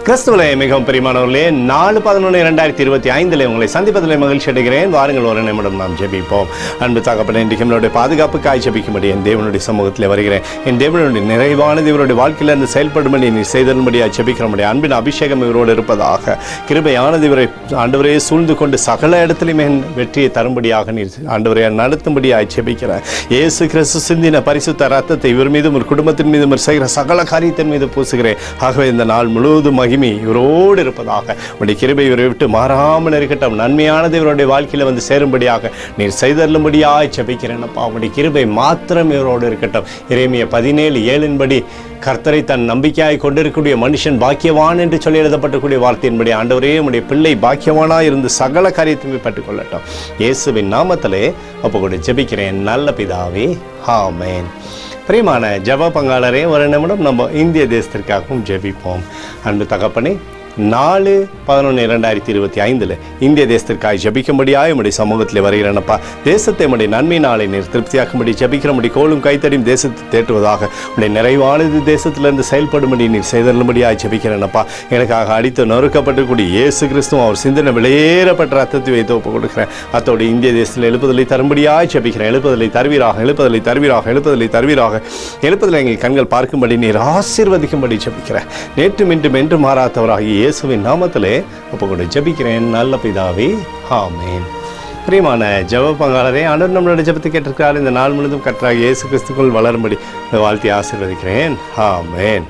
கிறிஸ்துவிலே மிகவும் பிரியமானவர்களே, 4/11/2025 உங்களை சந்திப்பதில் மகிழ்ச்சி அடைகிறேன். வாருங்கள், ஒரு நிமிடம் நாம் ஜெபிப்போம். அன்பு தகப்பனே, இன்றைக்கு நம்மளுடைய பாதுகாப்புக்காய் ஜெபிக்கும்படி என் தேவனுடைய சமூகத்தில் வருகிறேன். என் தேவனுடைய நிறைவானது இவருடைய வாழ்க்கையில் இருந்து செயல்படும்படி நீ செய்தபடியாக ஜெபிக்கிறபடி அன்பின் அபிஷேகம் இவரோடு இருப்பதாக, கிருபையானது இவரை ஆண்டவரே சூழ்ந்து கொண்டு சகல இடத்திலுமே வெற்றியை தரும்படியாக நீர் ஆண்டவரை நடத்தும்படியாக ஜெபிக்கிறேன். இயேசு கிறிஸ்து சிந்தின பரிசுத்த ரத்தத்தை இவர் மீதும் ஒரு குடும்பத்தின் மீதும் செய்கிற சகல காரியத்தின் மீது பூசுகிறேன். ஆகவே இந்த நாள் முழுவதும் மகிமை இவரோடு இருப்பதாக, உடைய கிருபை இவரை விட்டு மாறாமல் இருக்கட்டும். நன்மையானது இவருடைய வாழ்க்கையில் வந்து சேரும்படியாக நீர் செய்தருளும்படியாய் ஜெபிக்கிறேன்ப்பா. உடைய கிருபை மாத்திரம் இவரோடு இருக்கட்டும். எரேமியா 17:7 கர்த்தரை தன் நம்பிக்கையாய் கொண்டிருக்கக்கூடிய மனுஷன் பாக்கியவான் என்று சொல்லி எழுதப்பட்டக்கூடிய வார்த்தையின்படி ஆண்டவரே உடைய பிள்ளை பாக்கியவானாக இருந்து சகல காரியத்தையும் பெற்றுக்கொள்ளட்டும். இயேசுவின் நாமத்திலே அப்போ கூட ஜெபிக்கிறேன் நல்ல பிதாவே, ஆமென். பிரியமான ஜெப பங்காளரே, ஒரு நிமிடம் நம்ம இந்திய தேசத்திற்காகவும் ஜெபிப்போம். அன்பு தகப்பனே, 4/11/2025 இந்திய தேசத்திற்காக ஜபிக்கும்படியாக உடைய சமூகத்தில் வருகிறேனப்பா. தேசத்தை உடைய நன்மை நாளை நீர் திருப்தியாக்கும்படி ஜபிக்கிறபடி கோலும் கைத்தடியும் தேசத்தை தேற்றுவதாக உடைய நிறைவானது தேசத்திலிருந்து செயல்படும்படி நீர் செய்தருளும்படியாக ஜபிக்கிறேனப்பா. எனக்காக அடித்து நொறுக்கப்பட்டுக்கூடிய இயேசு கிறிஸ்துவும் அவர் சிந்தனை வெளியேறப்பட்ட ரத்தத்தை வைத்து ஒப்பு கொடுக்கிறேன். அத்தோடு இந்திய தேசத்தில் எழுப்புதலை தரும்படியாக ஜபிக்கிறேன். எழுப்புதலை தருவீராக, எழுப்புதலை தருவீராக, எழுப்புதலை தருவீராக. எழுப்புதலை எங்கள் கண்கள் பார்க்கும்படி நீர் ஆசீர்வதிக்கும்படி ஜபிக்கிறேன். நேற்றும் இன்றும் என்று மாறாதவராக இயேசுவின் நாமத்திலே அப்போ கூட ஜெபிக்கிறேன் நல்ல பிதாவே, ஆமென். பிரியமான ஜெப பங்காளரே, ஆண்டவர் நம்மளுடைய ஜெபத்தை கேட்டிருக்கிறார். இந்த நாள் முழுவதும் கர்த்தராகிய இயேசு கிறிஸ்துக்குள் வளரும்படி வாழ்த்தி ஆசீர்வதிக்கிறேன், ஆமென்.